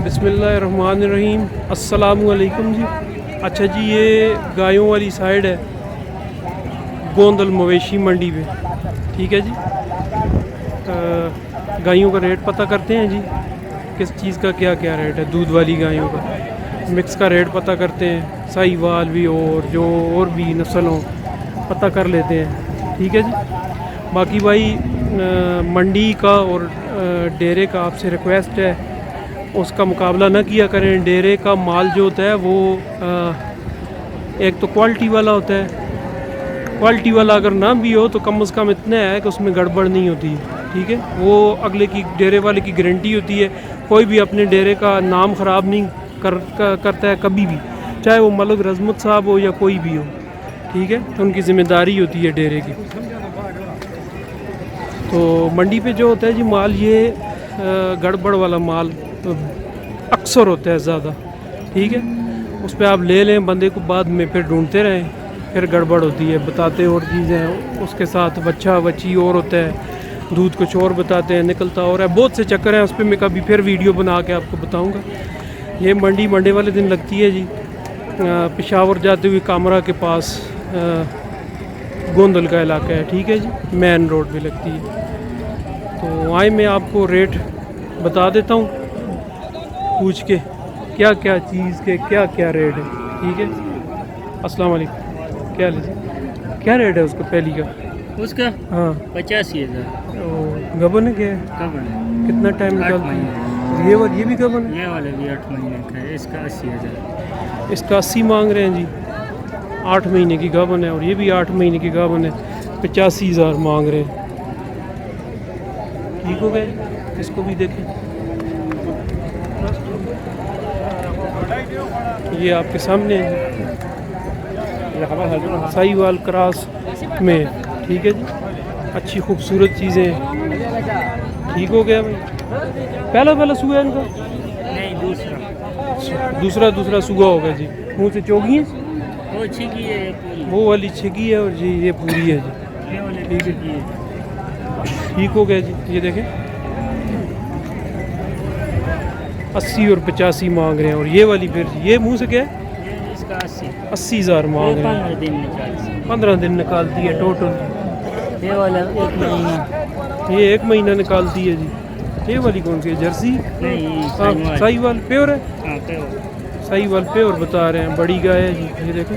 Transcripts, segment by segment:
बिस्मिल्लाहिर्रहमानिर्रहीम। अस्सलामु अलैकुम जी। अच्छा जी, ये गायों वाली साइड है गोंदल मवेशी मंडी पे। ठीक है जी। गायों का रेट पता करते हैं जी, किस चीज़ का क्या क्या रेट है। दूध वाली गायों का मिक्स का रेट पता करते हैं, साहीवाल भी और जो और भी नस्ल हो पता कर लेते हैं। ठीक है जी। बाकी भाई मंडी का और डेरे का आपसे रिक्वेस्ट है, उसका मुकाबला ना किया करें। डेरे का माल जो होता है वो एक तो क्वालिटी वाला होता है, क्वालिटी वाला अगर ना भी हो तो कम से कम इतना है कि उसमें गड़बड़ नहीं होती है। ठीक है, वो अगले की डेरे वाले की गारंटी होती है। कोई भी अपने डेरे का नाम ख़राब नहीं करता है कभी भी, चाहे वो मलिक रज़मत साहब हो या कोई भी हो। ठीक है, तो उनकी ज़िम्मेदारी होती है डेरे की। तो मंडी पे जो होता है जी माल, ये गड़बड़ वाला माल अक्सर होता है ज़्यादा। ठीक है, उस पर आप ले लें, बंदे को बाद में फिर ढूंढते रहें, फिर गड़बड़ होती है। बताते और चीज़ें, उसके साथ बच्चा बच्ची और होता है, दूध कुछ और बताते हैं, निकलता और है। बहुत से चक्कर हैं, उस पर मैं कभी फिर वीडियो बना के आपको बताऊंगा। ये मंडी मंडे वाले दिन लगती है जी, पेशावर जाते हुए कामरा के पास गोंदल का इलाका है। ठीक है जी, मेन रोड पे लगती है। तो आए मैं आपको रेट बता देता हूँ पूछ के, क्या क्या चीज़ के क्या क्या रेट है। ठीक है, अस्सलाम वालेकुम। क्या क्या रेट है उसका पहली का? उसका हाँ 85,000। गबन है क्या? कब है? कितना टाइम निकालती है? ये भी गबन है? ये वाला भी 8 महीने का है। इसका 80,000। इसका 80 मांग रहे हैं जी। 8 महीने की गाभन है और ये भी 8 महीने की गाभन है। 85,000 मांग रहे हैं। ठीक हो गए, इसको भी देखें। ये आपके सामने है, साहीवाल क्रॉस में। ठीक है जी, अच्छी खूबसूरत चीज़ें। ठीक हो गया भाई। पहला सुगा इनका? नहीं, दूसरा सुगा होगा जी। मुँह से चोगी है, वो छिकी है, ये पूरी। वो वाली छिकी है और जी ये पूरी है जी। ये वाली ठीक है, छिकी है। ठीक हो गया जी। ये देखें 80 और 85 मांग रहे हैं। और ये वाली फिर ये मुँह से क्या है? ये इसका 80,000 मांग रहे हैं। 15 दिन निकालती 15 दिन निकालती है टोटल। ये वाला 1 महीना। ये 1 महीना निकालती है जी। ये वाली कौन सी है? जर्सी? नहीं, साहीवाल प्योर है। हाँ, प्योर। साहीवाल प्योर बता रहे हैं, बड़ी गाय है जी। ये देखो,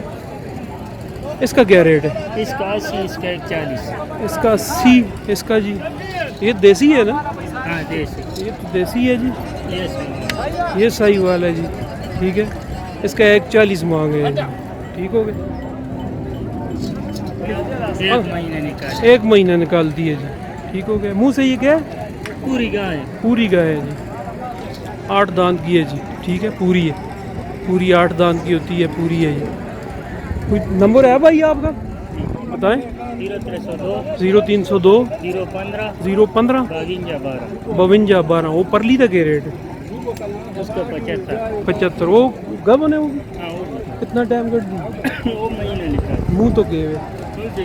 इसका क्या रेट है? इसका 80, इसका 41। इसका 80, इसका जी। ये देसी है ना? हाँ, देसी। ये तो देसी है जी। ये सही। ये साहीवाल है जी। ठीक है, इसका 41 मांग रहे हैं जी। ठीक हो गया, 1 महीना निकाल। 1 महीना निकालती है जी। ठीक हो गया। मुँह से ये क्या है? पूरी गाय। पूरी गाय है जी। 8 दांत की है जी। ठीक है, पूरी है, पूरी 8 दांत की होती है, पूरी है ये। कोई नंबर है भाई आपका? बताएं। 0302 0302 015 015 52 12। वो परली तक के रेट है उसका 75। 75। वो गबन है वो भी? हाँ, वो कितना टाइम कर दी? वो महीने निकाल। मुँह तो गए हुए।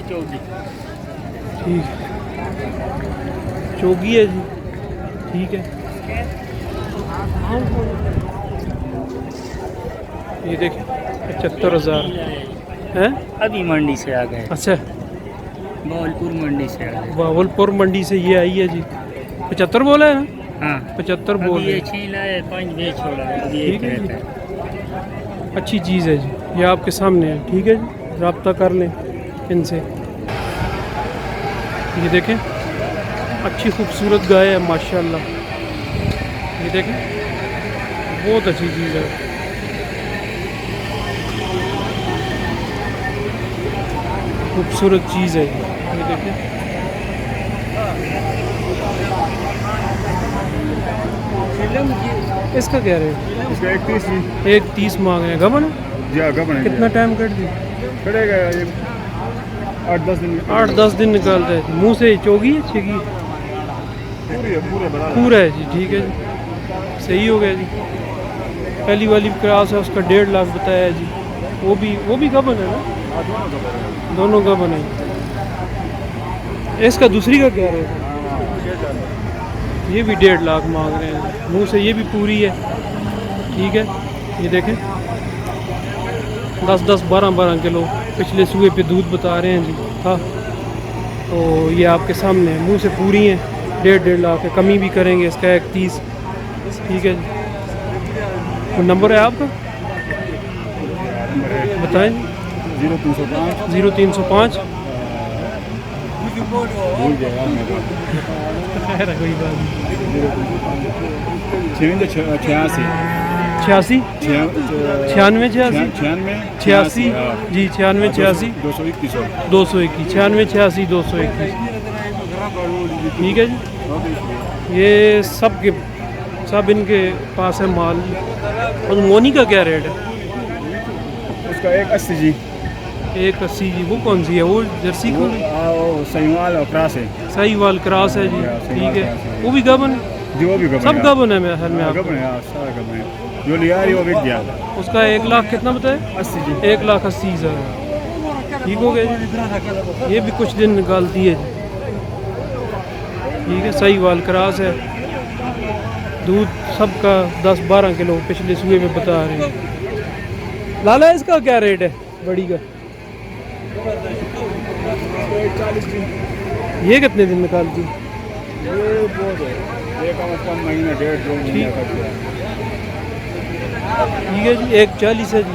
14। ठीक, चौगी है जी। ठीक है, ये देखिए 75,000 है। अभी मंडी से आ गए। अच्छा, बहावलपुर मंडी से आ गए। बावलपुर मंडी से ये आई है जी। 75 बोला है ना? हाँ, 75 बोल अभी रहे ये हैं। 6 लाए, 5 बेच छोड़ा है। अभी ठीक एक है जी। रहता है। अच्छी चीज़ है जी, ये आपके सामने है। ठीक है जी, रब्ता कर लें इनसे। ये देखें, अच्छी खूबसूरत गाय है माशाल्लाह। ये देखें, बहुत अच्छी चीज़ है। खूबसूरत चीज़ है ये देखें। इसका क्या रेट? इसका 31 जी। 130 मांग रहे हैं। गबन है? जी हाँ, कब बनेगा? कितना टाइम कट दी? कटेगा ये 8-10 दिन। 8-10 दिन निकालता है। मुँह से चोगी है, छिगी? पूरा है जी। ठीक है जी, सही हो गया जी। पहली वाली क्रॉस है, उसका 1.5 लाख बताया जी। वो भी गबन है ना? दोनों गबन है। इसका दूसरी का क्या रेट है? ये भी 1.5 लाख मांग रहे हैं। मुँह से ये भी पूरी है, ठीक है, ये देखें 10-10, 12-12 किलो पिछले सूए पे दूध बता रहे हैं जी। हाँ, तो ये आपके सामने है, मुँह से पूरी हैं, 1.5 लाख है, कमी भी करेंगे इसका 31। ठीक है जी। तो नंबर है आपका, बताएं। 0305 0305 भूल गया खैर है, कोई बात नहीं। 86 86 96 86 86 जी, 96 86 221 221 96 86 221। ठीक है जी। ये सब इनके पास है माल। और मोनी का क्या रेट है? उसका 180 जी। 180 जी। वो कौन सी है? वो जर्सी को सहीवाल और क्रॉस है साहिवाल क्रॉस है जी। ठीक है, वो भी गबन है? जी, वो भी सब गबन है मेरे ख्याल में आपको। गबन है यार, सारा गबन है। जो लिया रही वो बिक गया। उसका 1 लाख कितना बताया? 80 जी। 1,80,000। ठीक हो गया जी। ये भी कुछ दिन निकालती है जी। ठीक है, साहिवाल क्रॉस है। दूध सबका 10-12 किलो पिछले सूए में बता रहे हैं। लाला, इसका क्या रेट है बड़ी का? 40 जी। ये कितने दिन निकालती है? ये बहुत है, ये कम से कम महीना 1.5-2 महीने का दिया। ठीक है जी, 1,40 है जी,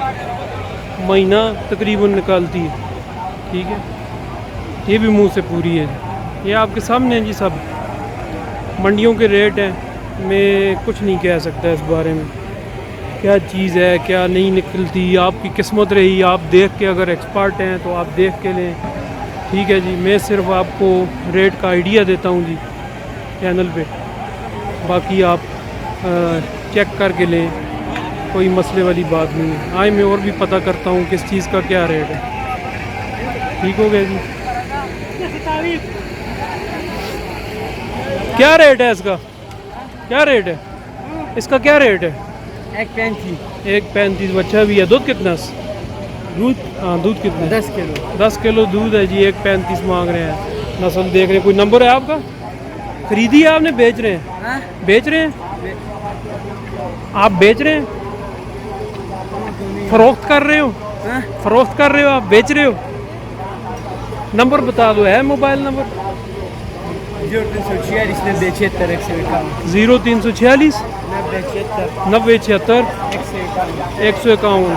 महीना तकरीबन निकालती है। ठीक है, ये भी मुंह से पूरी है। ये आपके सामने है जी। सब मंडियों के रेट हैं, मैं कुछ नहीं कह सकता इस बारे में, क्या चीज़ है क्या नहीं निकलती। आपकी किस्मत रही, आप देख के, अगर एक्सपर्ट हैं तो आप देख के लें। ठीक है जी, मैं सिर्फ आपको रेट का आइडिया देता हूँ जी चैनल पे, बाकी आप चेक करके लें, कोई मसले वाली बात नहीं है। आए मैं और भी पता करता हूँ किस चीज़ का क्या रेट है। ठीक हो गया जी। क्या रेट है इसका? क्या रेट है इसका? क्या रेट है? 135 1,35। बच्चा भी है। दूध कितना? दूध, हाँ, दूध कितना? 10 किलो। 10 किलो दूध है जी। 1,35 मांग रहे हैं। नस्ल देख रहे हैं। कोई नंबर है आपका? खरीदी है आपने? बेच रहे हैं? हाँ? बेच रहे हैं? आप बेच रहे हैं? फरोख्त कर रहे हो? हाँ? फरोख्त कर रहे हो आप? बेच रहे हो? नंबर बता दो। है मोबाइल नंबर? 0346 976 151 0346 976 9076 151। 151।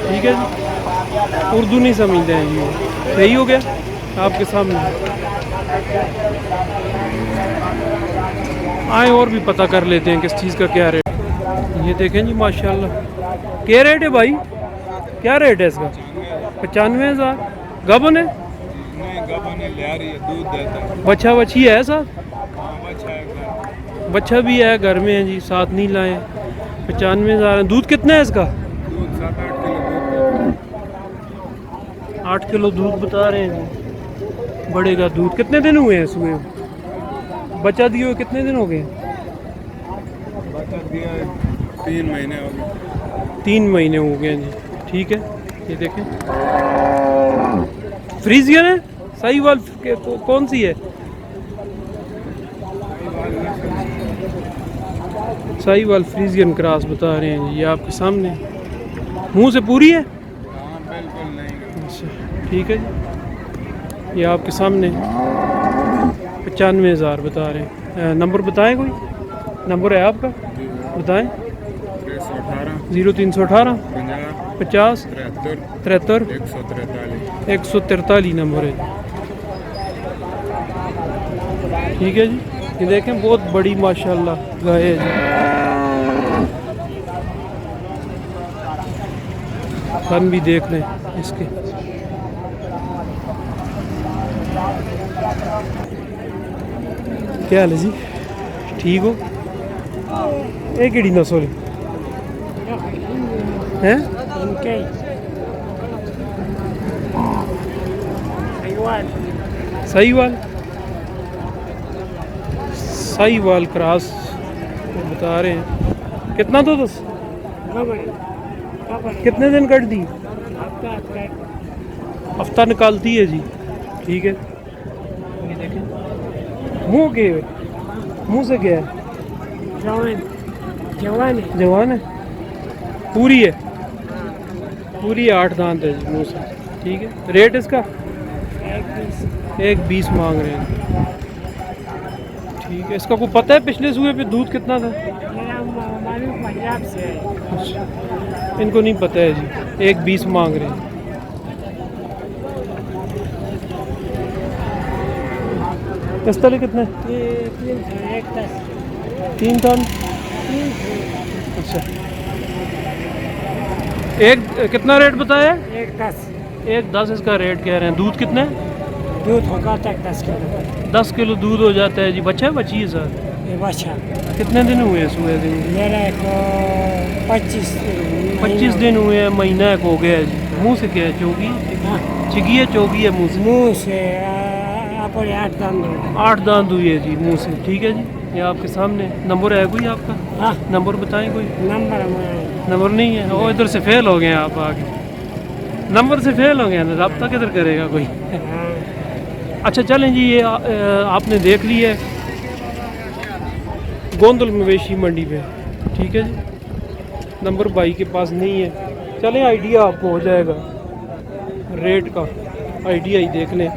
ठीक है जी। उर्दू नहीं समझते हैं जी। सही हो गया आपके सामने। आए और भी पता कर लेते हैं किस चीज़ का क्या रेट। ये देखें जी, माशाल्लाह। क्या रेट है भाई? क्या रेट है इसका? 95,000। गबन है? दूध देता है। बच्चा बच्ची है साथ? बच्चा भी है, घर में है जी, साथ नहीं लाए। 95,000। दूध कितना है इसका? 8 किलो दूध बता रहे हैं जी। बढ़ेगा दूध। कितने दिन हुए हैं सुबह? बच्चा दिए हुए कितने दिन हो गए? 3 महीने हो गए। 3 महीने हो गए हैं जी। ठीक है, ये देखें फ्रीजियन है। साहिवाल कौन सी है? साहिवाल फ्रीजियन क्रॉस बता रहे हैं जी। ये आपके सामने मुंह से पूरी है। बिल्कुल नहीं। अच्छा, ठीक है जी। ये आपके सामने 95,000 बता रहे हैं। नंबर बताएं, कोई नंबर है आपका? बताएं। 0318 50 73 143 नंबर है। ठीक है जी। ये देखें, बहुत बड़ी माशाल्लाह गाय है जी। फन भी देख लें इसके। क्या हाल है जी? ठीक हो? एक केड़ी नस्ल है? साहिवाल। साहिवाल क्रॉस बता रहे हैं। कितना तो दस? कितने दिन कट दी? हफ्ता निकालती है जी। ठीक है, ये देखें। मुंह के मुंह से क्या है? जवान है। पूरी है, पूरी 8 दांत है जी मुँह से। ठीक है, रेट इसका 1.20 मांग रहे हैं। ठीक है, इसका कोई पता है पिछले सूए पे दूध कितना था? पंजाब से है। अच्छा, इनको नहीं पता है जी, 1.20 मांग रहे हैं। इस तले कितने? ये 3 टन। अच्छा, एक कितना रेट बताया? 1.10 1.10 इसका रेट कह रहे हैं। दूध कितने? दूध होगा तक 10 किलो 10 किलो दूध हो जाता है जी। बच्चा है बची है सर? ये बच्चा कितने दिन हुए सुबह दिन? मेरा को 25 दिन हुए हैं, महीना एक हो गया है जी। मुँह से क्या है? चौगी चिगी है, चौगी है मुँह से? मुँह से अपने 8 दांत 8 दांत हुई है जी मुँह से। ठीक है जी, ये आपके सामने। नंबर है कोई आपका? हाँ नंबर बताएं कोई। नंबर नंबर नहीं है? वो इधर से फेल हो गए हैं आप आगे, नंबर से फेल हो गए ना, रब्ता किधर करेगा कोई। अच्छा चलें जी, ये आपने देख ली है गोंदल मवेशी मंडी पे। ठीक है जी, नंबर भाई के पास नहीं है। चलें, आइडिया आपको हो जाएगा रेट का, आइडिया ही देख लें।